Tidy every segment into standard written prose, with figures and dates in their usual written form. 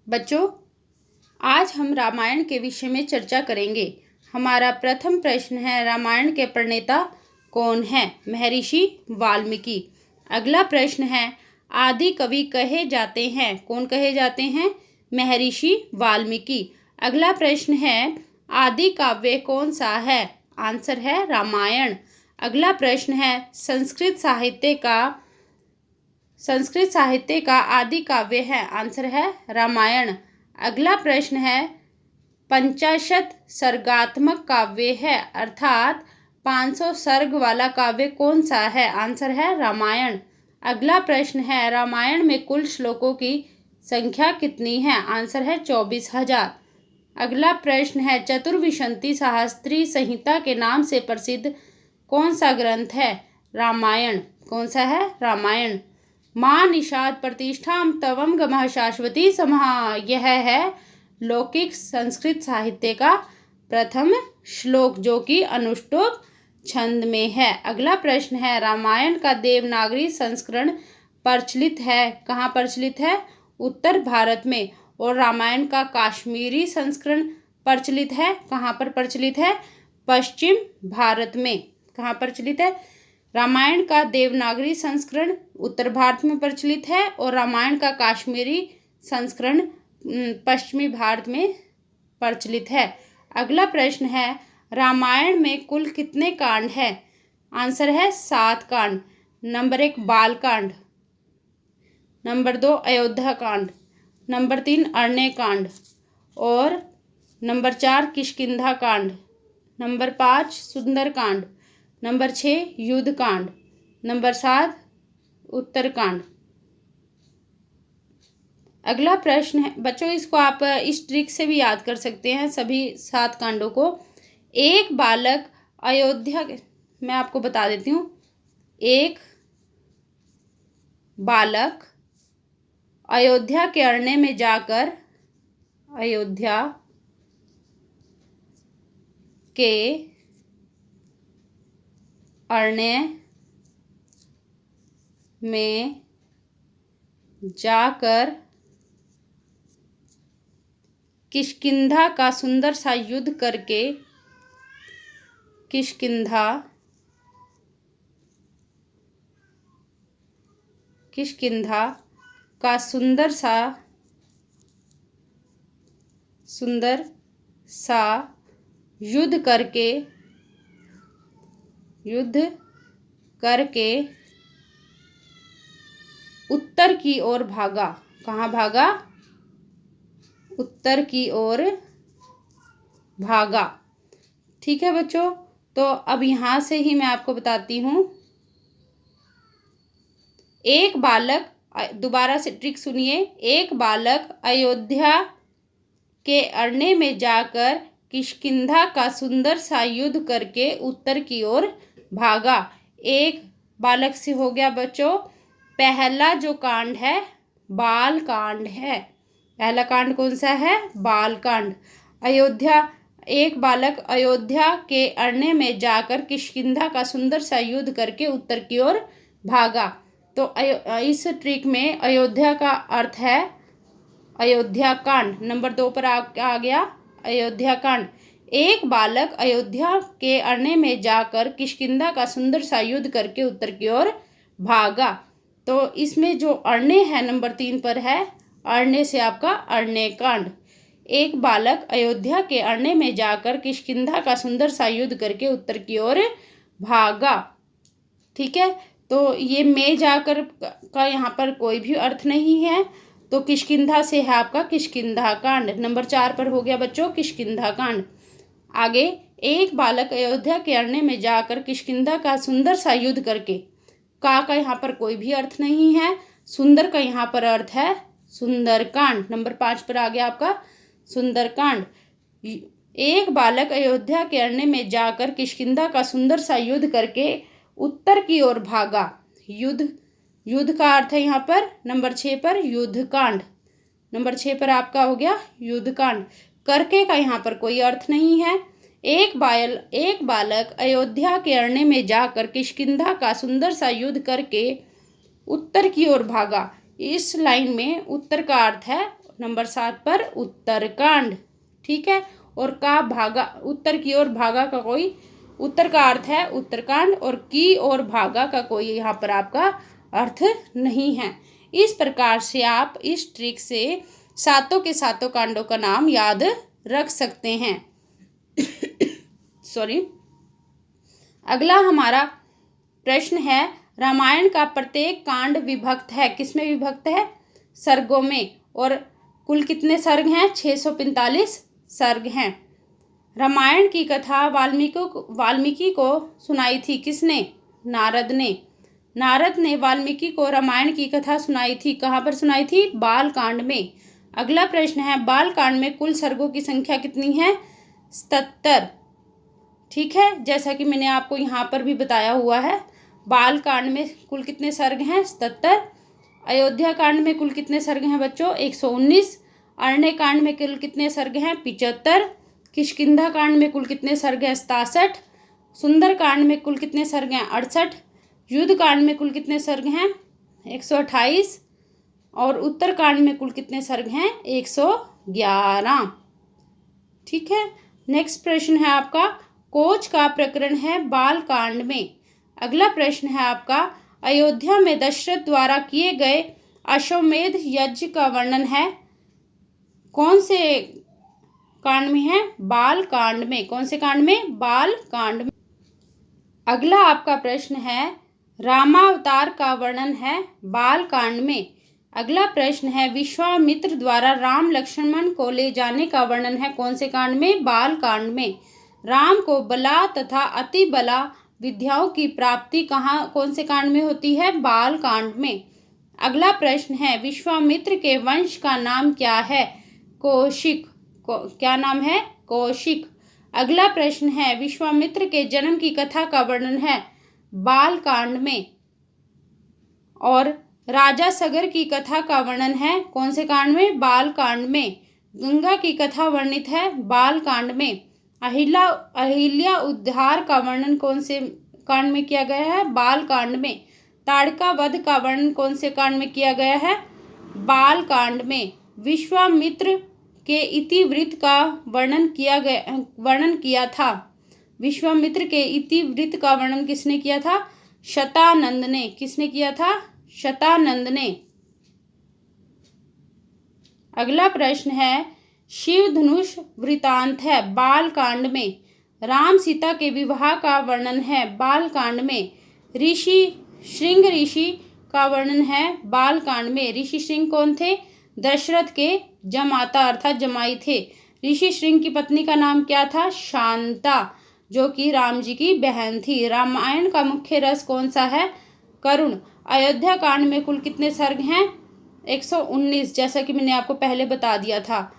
बच्चों, आज हम रामायण के विषय में चर्चा करेंगे। हमारा प्रथम प्रश्न है, रामायण के प्रणेता कौन है? महर्षि वाल्मीकि। अगला प्रश्न है, आदि कवि कहे जाते हैं? कौन कहे जाते हैं? महर्षि वाल्मीकि। अगला प्रश्न है, आदि काव्य कौन सा है? आंसर है रामायण। अगला प्रश्न है, संस्कृत साहित्य का आदि काव्य है? आंसर है रामायण। अगला प्रश्न है, पंचाशत सर्गात्मक काव्य है अर्थात 500 सर्ग वाला काव्य कौन सा है? आंसर है रामायण। अगला प्रश्न है, रामायण में कुल श्लोकों की संख्या कितनी है? आंसर है 24,000। अगला प्रश्न है, चतुर्विंशति सहस्त्री संहिता के नाम से प्रसिद्ध कौन सा ग्रंथ है? रामायण। कौन सा है? रामायण। माँ निषाद प्रतिष्ठाम तवम गमः शाश्वती समः, यह है लौकिक संस्कृत साहित्य का प्रथम श्लोक जो कि अनुष्टुप छंद में है। अगला प्रश्न है, रामायण का देवनागरी संस्करण प्रचलित है? कहाँ प्रचलित है? उत्तर भारत में। और रामायण का काश्मीरी संस्करण प्रचलित है? कहाँ पर प्रचलित है? पश्चिम भारत में। कहाँ प्रचलित है? रामायण का देवनागरी संस्करण उत्तर भारत में प्रचलित है और रामायण का काश्मीरी संस्करण पश्चिमी भारत में प्रचलित है। अगला प्रश्न है, रामायण में कुल कितने कांड हैं? आंसर है 7 कांड। नंबर 1 बाल कांड, नंबर 2 अयोध्या कांड, नंबर 3 अरण्य कांड और नंबर 4 किष्किंधा कांड, नंबर 5 सुंदर कांड, नंबर 6 युद्ध कांड, नंबर 7 उत्तर कांड। अगला प्रश्न है बच्चों, इसको आप इस ट्रिक से भी याद कर सकते हैं सभी 7 कांडों को। एक बालक अयोध्या, मैं आपको बता देती हूँ। एक बालक अयोध्या के अरण्य में जाकर अयोध्या के अरण्य में जाकर किष्किंधा का सुंदर सा युद्ध करके किष्किंधा का सुंदर सा युद्ध करके उत्तर की ओर भागा। कहाँ भागा? उत्तर की ओर भागा। ठीक है बच्चों, तो अब यहाँ से ही मैं आपको बताती हूँ। एक बालक, दोबारा से ट्रिक सुनिए। एक बालक अयोध्या के अरण्य में जाकर किष्किंधा का सुंदर सा युद्ध करके उत्तर की ओर भागा। एक बालक से हो गया बच्चों। पहला जो कांड है बाल कांड है। पहला कांड कौन सा है? बाल कांड। एक बालक अयोध्या के अरण्य में जाकर किष्किंधा का सुंदर सा युद्ध करके उत्तर की ओर भागा। तो इस ट्रिक में अयोध्या का अर्थ है अयोध्या कांड। नंबर 2 पर आ गया अयोध्या कांड। एक बालक अयोध्या के अरण्य में जाकर किष्किंधा का सुंदर सा युद्ध करके उत्तर की ओर भागा। तो इसमें जो अरण्य है नंबर 3 पर है, अरण्य से आपका अरण्य कांड। एक बालक अयोध्या के अरण्य में जाकर किष्किंधा का सुंदर सा युद्ध करके उत्तर की ओर भागा। ठीक है, तो ये में जाकर का यहाँ पर कोई भी अर्थ नहीं है, तो किष्किंधा से है आपका किष्किंधा कांड। नंबर 4 पर हो गया बच्चों किष्किंधा कांड। आगे, एक बालक अयोध्या के अरण्य में जाकर किष्किंधा का सुंदर सा युद्ध करके, का यहाँ पर कोई भी अर्थ नहीं है। सुंदर का यहाँ पर अर्थ है सुंदरकांड। नंबर 5 पर आ गया आपका सुंदरकांड। एक बालक अयोध्या के अरण्य में जाकर किष्किंधा का सुंदर सा युद्ध करके उत्तर की ओर भागा। युद्ध का अर्थ है यहाँ पर नंबर 6 पर युद्ध कांड। नंबर 6 पर आपका हो गया युद्ध कांड। करके का यहाँ पर कोई अर्थ नहीं है। एक बालक अयोध्या के अरण्य में जाकर किष्किंधा का सुंदर सा युद्ध करके उत्तर की ओर भागा। इस लाइन में उत्तर का अर्थ है नंबर 7 पर उत्तरकांड। ठीक है। और का भागा, उत्तर की ओर भागा का कोई, उत्तर का अर्थ है उत्तरकांड और की ओर भागा का कोई यहाँ पर आपका अर्थ नहीं है। इस प्रकार से आप इस ट्रिक से सातों के सातों कांडों का नाम याद रख सकते हैं। सॉरी। अगला हमारा प्रश्न है, रामायण का प्रत्येक कांड विभक्त है, किसमें विभक्त है? सर्गों में। और कुल कितने सर्ग हैं? 645 सर्ग हैं। रामायण की कथा वाल्मीकि को सुनाई थी किसने? नारद ने। नारद ने वाल्मीकि को रामायण की कथा सुनाई थी, कहाँ पर सुनाई थी? बाल कांड में। अगला प्रश्न है, बाल कांड में कुल सर्गों की संख्या कितनी है? 77। ठीक है, जैसा कि मैंने आपको यहाँ पर भी बताया हुआ है। बाल कांड में कुल कितने सर्ग हैं? 77। अयोध्या कांड में कुल कितने सर्ग हैं बच्चों? 119। अरण्य कांड में कुल कितने सर्ग हैं? 75। किष्किंधा कांड में कुल कितने सर्ग हैं? 67। सुंदर कांड में कुल कितने सर्ग हैं? 68। युद्ध कांड में कुल कितने सर्ग हैं? 128। और उत्तर कांड में कुल कितने सर्ग हैं? 111। ठीक है। नेक्स्ट प्रश्न है आपका, कोच का प्रकरण है बाल कांड में। अगला प्रश्न है आपका, अयोध्या में दशरथ द्वारा किए गए अश्वमेध यज्ञ का वर्णन है, कौन से कांड में है? बाल कांड में। कौन से कांड में? बाल कांड में। अगला आपका प्रश्न है, रामावतार का वर्णन है बाल कांड में। अगला प्रश्न है, विश्वामित्र द्वारा राम लक्ष्मण को ले जाने का वर्णन है कौन से कांड में? बाल कांड में। राम को बला तथा अति बला विद्याओं की प्राप्ति कहाँ, कौन से कांड में होती है? बाल कांड में। अगला प्रश्न है, विश्वामित्र के वंश का नाम क्या है? कौशिक। क्या नाम है? कौशिक। अगला प्रश्न है, विश्वामित्र के जन्म की कथा का वर्णन है बाल कांड में। और राजा सगर की कथा का वर्णन है कौन से कांड में? बाल कांड में। गंगा की कथा वर्णित है बाल कांड में। अहिल्या उद्धार का वर्णन कौन से कांड में किया गया है? बाल कांड में। ताड़का वध का वर्णन कौन से कांड में किया गया है? बाल कांड में। विश्वामित्र के इतिवृत्त का वर्णन किया था। विश्वामित्र के इतिवृत्त का वर्णन किसने किया था? शतानंद ने। किसने किया था? शतानंद ने। अगला प्रश्न है, शिव धनुष वृतांत है बाल कांड में। राम सीता के विवाह का वर्णन है बाल कांड में। श्रृंग ऋषि का वर्णन है बाल कांड में। ऋषि श्रृंग कौन थे? दशरथ के जमाता अर्थात जमाई थे। ऋषि श्रृंग की पत्नी का नाम क्या था? शांता, जो कि राम जी की बहन थी। रामायण का मुख्य रस कौन सा है? करुण। अयोध्या कांड में कुल कितने सर्ग हैं? 119, जैसा कि मैंने आपको पहले बता दिया था।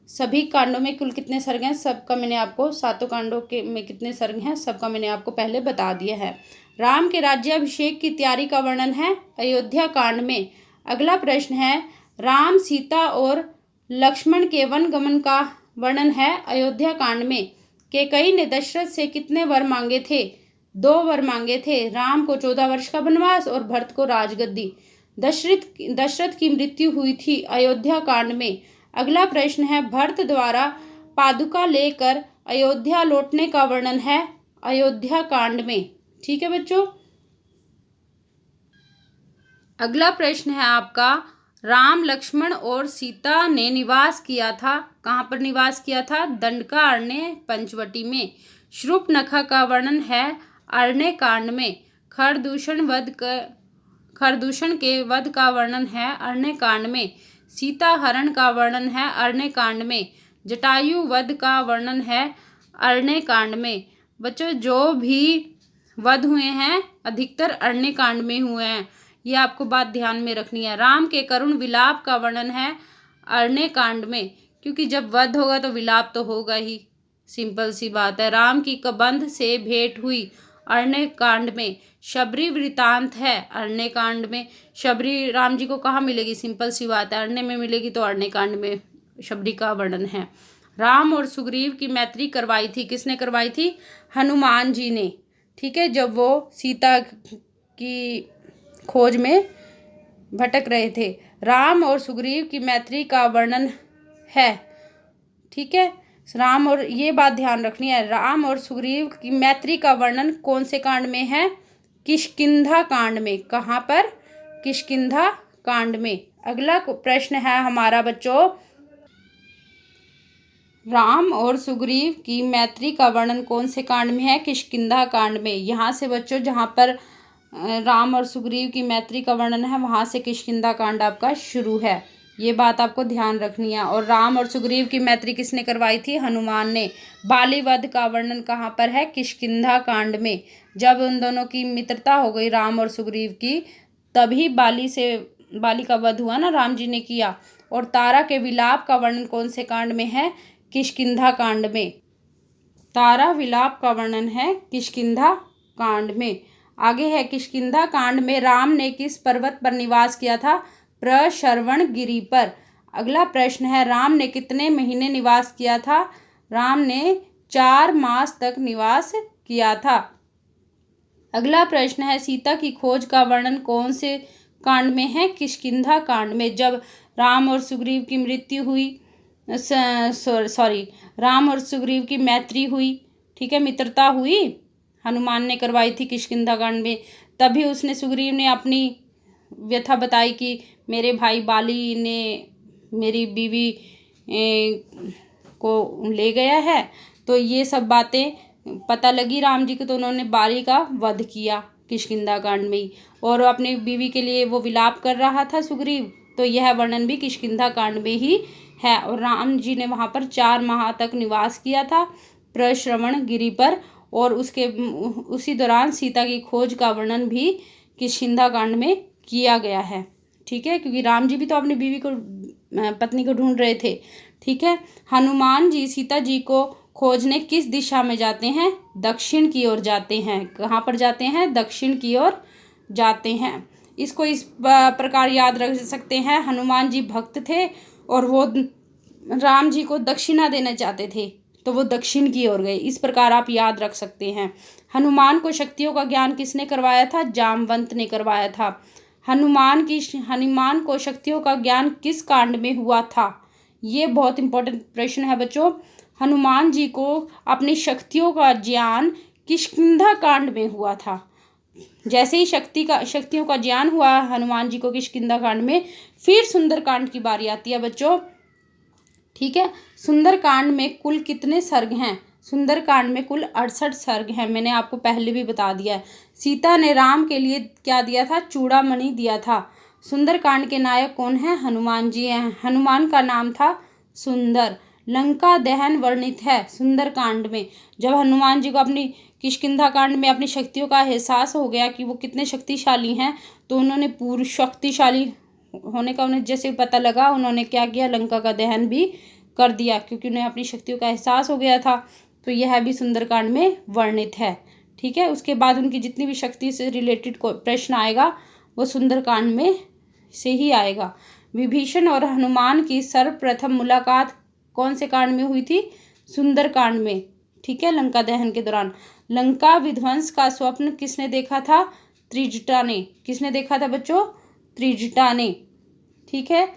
सभी कांडों में कुल कितने सर्ग हैं? सबका मैंने आपको, सातों कांडों के में कितने सर्ग हैं सबका मैंने आपको पहले बता दिया है। राम के राज्याभिषेक की तैयारी का वर्णन है अयोध्या कांड में। अगला प्रश्न है, राम सीता और लक्ष्मण के वन गमन का वर्णन है अयोध्या कांड में। कैकेयी ने दशरथ से कितने वर मांगे थे? 2 वर मांगे थे। राम को 14 वर्ष का वनवास और भरत को राजगद्दी। दशरथ की मृत्यु हुई थी अयोध्या कांड में। अगला प्रश्न है, भरत द्वारा पादुका लेकर अयोध्या लौटने का वर्णन है अयोध्या कांड में। ठीक है बच्चों। अगला प्रश्न है आपका, राम लक्ष्मण और सीता ने निवास किया था, कहाँ पर निवास किया था? दंडकारण्य पंचवटी में। शूर्पणखा का वर्णन है अरण्य कांड में। खरदूषण के वध का वर्णन है अरण्य कांड में। सीता हरण का वर्णन है अरण्य कांड में। जटायु वध का वर्णन है अरण्य कांड में। बच्चों, जो भी वध हुए हैं अधिकतर अरण्य कांड में हुए हैं, ये आपको बात ध्यान में रखनी है। राम के करुण विलाप का वर्णन है अरण्य कांड में, क्योंकि जब वध होगा तो विलाप तो होगा ही, सिंपल सी बात है। राम की कबंध से भेंट हुई अरण्य कांड में। शबरी वृतांत है अरण्य कांड में। शबरी राम जी को कहाँ मिलेगी? सिंपल सी बात है, अरण्य में मिलेगी, तो अरण्य कांड में शबरी का वर्णन है। राम और सुग्रीव की मैत्री करवाई थी, किसने करवाई थी? हनुमान जी ने। ठीक है, जब वो सीता की खोज में भटक रहे थे। राम और सुग्रीव की मैत्री का वर्णन है। ठीक है, राम और, ये बात ध्यान रखनी है, राम और सुग्रीव की मैत्री का वर्णन कौन से कांड में है? किष्किंधा कांड में। कहाँ पर? किष्किंधा कांड में। अगला प्रश्न है हमारा बच्चों, राम और सुग्रीव की मैत्री का वर्णन कौन से कांड में है? किष्किंधा कांड में। यहाँ से बच्चों जहाँ पर राम और सुग्रीव की मैत्री का वर्णन है वहाँ से किष्किंधा कांड आपका शुरू है। ये बात आपको ध्यान रखनी है। और राम और सुग्रीव की मैत्री किसने करवाई थी? हनुमान ने। बाली वध का वर्णन कहाँ पर है? किष्किंधा कांड में। जब उन दोनों की मित्रता हो गई राम और सुग्रीव की, तभी बाली का वध हुआ ना, राम जी ने किया। और तारा के विलाप का वर्णन कौन से कांड में है? किष्किंधा कांड में। तारा विलाप का वर्णन है किष्किंधा कांड में। आगे है, किष्किंधा कांड में राम ने किस पर्वत पर निवास किया था? प्रश्रवण गिरि पर। अगला प्रश्न है, राम ने कितने महीने निवास किया था? राम ने 4 मास तक निवास किया था। अगला प्रश्न है, सीता की खोज का वर्णन कौन से कांड में है? किष्किंधा कांड में। जब राम और सुग्रीव की मृत्यु हुई, राम और सुग्रीव की मैत्री हुई, ठीक है, मित्रता हुई, हनुमान ने करवाई थी किष्किंधा कांड में। तभी उसने, सुग्रीव ने अपनी व्यथा बताई कि मेरे भाई बाली ने मेरी बीवी को ले गया है। तो ये सब बातें पता लगी राम जी को, तो उन्होंने बाली का वध किया किष्किंधा कांड में ही। और अपनी बीवी के लिए वो विलाप कर रहा था सुग्रीव, तो यह वर्णन भी किष्किंधा कांड में ही है। और राम जी ने वहाँ पर 4 माह तक निवास किया था प्रश्रवण गिरि पर। और उसी दौरान सीता की खोज का वर्णन भी किष्किंधा कांड में किया गया है। ठीक है, क्योंकि राम जी भी तो अपनी बीवी को, पत्नी को ढूंढ रहे थे। ठीक है, हनुमान जी सीता जी को खोजने किस दिशा में जाते हैं? दक्षिण की ओर जाते हैं। कहाँ पर जाते हैं? दक्षिण की ओर जाते हैं। इसको इस प्रकार याद रख सकते हैं, हनुमान जी भक्त थे और वो राम जी को दक्षिणा देना चाहते थे, तो वो दक्षिण की ओर गए। इस प्रकार आप याद रख सकते हैं। हनुमान को शक्तियों का ज्ञान किसने करवाया था? जामवंत ने करवाया था। हनुमान को शक्तियों का ज्ञान किस कांड में हुआ था? ये बहुत इंपॉर्टेंट प्रश्न है बच्चों। हनुमान जी को अपनी शक्तियों का ज्ञान किष्किंधा कांड में हुआ था। जैसे ही शक्तियों का ज्ञान हुआ हनुमान जी को किष्किंधा कांड में, फिर सुंदरकांड की बारी आती है बच्चों। ठीक है, सुंदरकांड में कुल कितने सर्ग हैं? सुंदरकांड में कुल 68 सर्ग हैं। मैंने आपको पहले भी बता दिया है। सीता ने राम के लिए क्या दिया था? चूड़ामणि दिया था। सुंदरकांड के नायक कौन है? हनुमान जी हैं। हनुमान का नाम था सुंदर। लंका दहन वर्णित है सुंदरकांड में। जब हनुमान जी को अपनी किष्किंधा कांड में अपनी शक्तियों का एहसास हो गया कि वो कितने शक्तिशाली हैं, तो उन्होंने पूर्ण शक्तिशाली होने का उन्हें जैसे पता लगा, उन्होंने क्या किया? लंका का दहन भी कर दिया, क्योंकि उन्हें अपनी शक्तियों का एहसास हो गया था। तो यह भी सुंदरकांड में वर्णित है। ठीक है, उसके बाद उनकी जितनी भी शक्ति से रिलेटेड प्रश्न आएगा वो सुंदरकांड में से ही आएगा। विभीषण और हनुमान की सर्वप्रथम मुलाकात कौन से कांड में हुई थी? सुंदरकांड में। ठीक है, लंका दहन के दौरान। लंका विध्वंस का स्वप्न किसने देखा था? त्रिजटा ने। किसने देखा था बच्चों? त्रिजटा ने। ठीक है,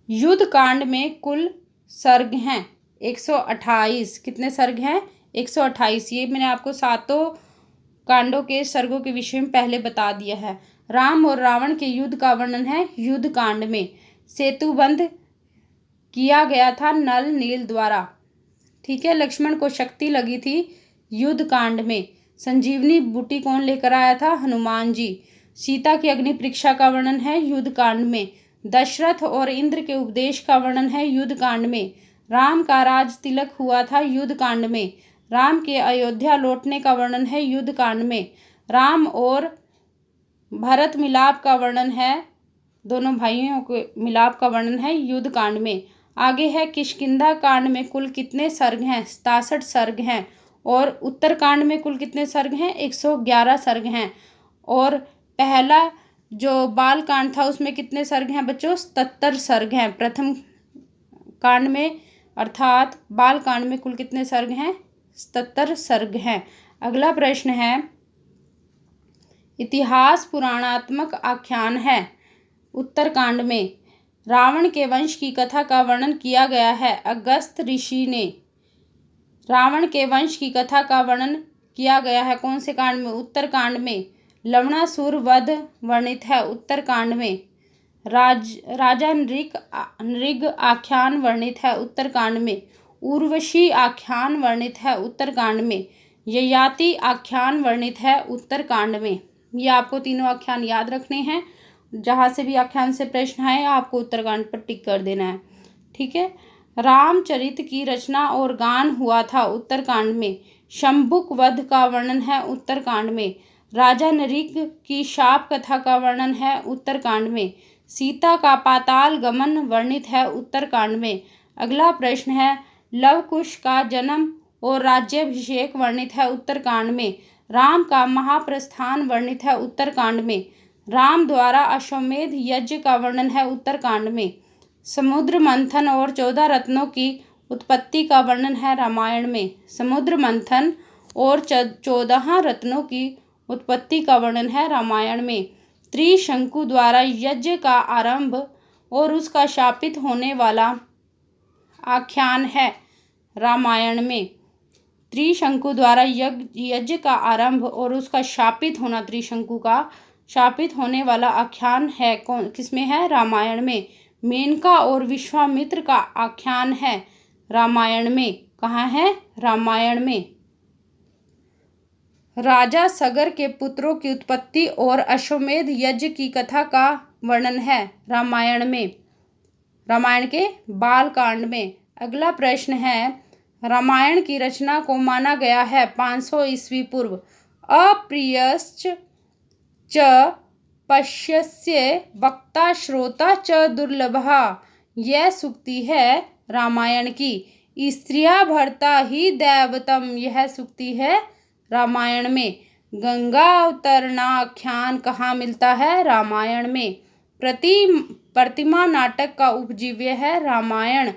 युद्ध कांड में कुल सर्ग हैं 128। कितने सर्ग हैं? 128। ये मैंने आपको 7 कांडों के सर्गों के विषय में पहले बता दिया है। राम और रावण के युद्ध का वर्णन है युद्ध कांड में। सेतुबंध किया गया था नल नील द्वारा। ठीक है, लक्ष्मण को शक्ति लगी थी युद्ध कांड में। संजीवनी बूटी कौन लेकर आया था? हनुमान जी। सीता की अग्नि परीक्षा का वर्णन है युद्ध कांड में। दशरथ और इंद्र के उपदेश का वर्णन है युद्ध कांड में। राम का राज तिलक हुआ था युद्ध कांड में। राम के अयोध्या लौटने का वर्णन है युद्ध कांड में। राम और भरत मिलाप का वर्णन है, दोनों भाइयों के मिलाप का वर्णन है युद्ध कांड में। आगे है, किष्किंधा कांड में कुल कितने सर्ग हैं? 67 सर्ग हैं। और उत्तरकांड में कुल कितने सर्ग हैं? 111 सर्ग हैं। और पहला जो बाल कांड था उसमें कितने सर्ग हैं बच्चों? 77 सर्ग हैं। प्रथम कांड में अर्थात बाल कांड में कुल कितने सर्ग हैं? 77 सर्ग हैं। अगला प्रश्न है, इतिहास पुराणात्मक आख्यान है। उत्तरकांड में रावण के वंश की कथा का वर्णन किया गया है। अगस्त्य ऋषि ने रावण के वंश की कथा का वर्णन किया गया है कौन से कांड में? उत्तरकांड में। लवणासुर वध वर्णित है उत्तरकांड में। राजा नृग आख्यान वर्णित है उत्तरकांड में। उर्वशी आख्यान वर्णित है उत्तरकांड में। ययाति आख्यान वर्णित है उत्तरकांड में। ये आपको तीनों आख्यान याद रखने हैं। जहाँ से भी आख्यान से प्रश्न आए आपको उत्तरकांड पर टिक कर देना है। ठीक है। रामचरित की रचना और गान हुआ था उत्तरकांड में। शंभुक वध का वर्णन है उत्तरकांड में। राजा नृग की शाप कथा का वर्णन है उत्तरकांड में। सीता का पाताल गमन वर्णित है उत्तरकांड में। अगला प्रश्न है, लव कुश का जन्म और राज्याभिषेक वर्णित है उत्तरकांड में। राम का महाप्रस्थान वर्णित है उत्तरकांड में। राम द्वारा अश्वमेध यज्ञ का वर्णन है उत्तरकांड में। समुद्र मंथन और 14 रत्नों की उत्पत्ति का वर्णन है रामायण में। समुद्र मंथन और 14 रत्नों की उत्पत्ति का वर्णन है रामायण में। त्रिशंकु द्वारा यज्ञ का आरंभ और उसका शापित होने वाला आख्यान है रामायण में। त्रिशंकु द्वारा यज्ञ का आरंभ और उसका शापित होना, त्रिशंकु का शापित होने वाला आख्यान है किसमें है? रामायण में। मेनका और विश्वामित्र का आख्यान है रामायण में। कहाँ है? रामायण में। राजा सगर के पुत्रों की उत्पत्ति और अश्वमेध यज्ञ की कथा का वर्णन है रामायण में, रामायण के बालकांड में। अगला प्रश्न है, रामायण की रचना को माना गया है 500 ईस्वी पूर्व। अप्रियश्च च पश्यस्य वक्ता श्रोता च दुर्लभः। यह सूक्ति है रामायण की। स्त्रिया भर्ता ही दैवतम, यह सूक्ति है रामायण में। गंगा अवतरणाख्यान कहाँ मिलता है? रामायण में। प्रतिमा नाटक का उपजीव्य है रामायण।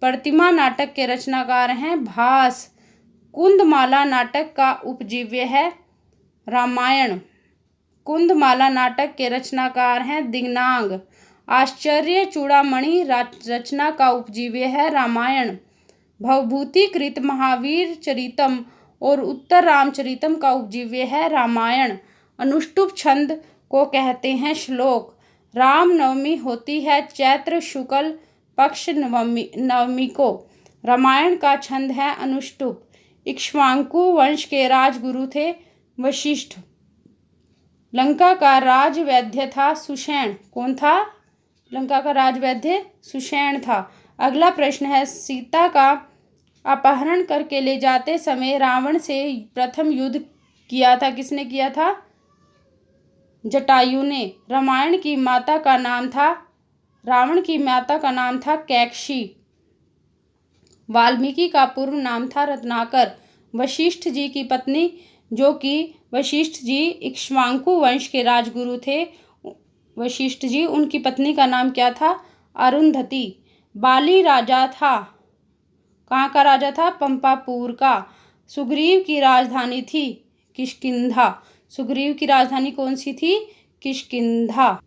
प्रतिमा नाटक के रचनाकार हैं भास। कुंदमाला नाटक का उपजीव्य है रामायण। कुंदमाला नाटक के रचनाकार हैं दिंगनाग। आश्चर्य चूड़ामणि रचना का उपजीव्य है रामायण। भवभूतिकृत महावीर चरितम और उत्तर रामचरितम का उपजीव्य है रामायण। अनुष्टुप छंद को कहते हैं श्लोक। रामनवमी होती है चैत्र शुक्ल पक्ष नवमी को। रामायण का छंद है अनुष्टुप। इक्ष्वाकु वंश के राजगुरु थे वशिष्ठ। लंका का राजवैद्य था सुषेण। कौन था? लंका का राजवैद्य सुषेण था। अगला प्रश्न है, सीता का अपहरण करके ले जाते समय रावण से प्रथम युद्ध किया था किसने किया था? जटायु ने। रावण की माता का नाम था कैकशी। वाल्मीकि का पूर्व नाम था रत्नाकर। वशिष्ठ जी की पत्नी, जो कि वशिष्ठ जी इक्ष्वाकु वंश के राजगुरु थे, वशिष्ठ जी, उनकी पत्नी का नाम क्या था? अरुंधति। बाली राजा था। कहाँ का राजा था? पंपापुर का। सुग्रीव की राजधानी थी किष्किंधा। सुग्रीव की राजधानी कौन सी थी? किष्किंधा।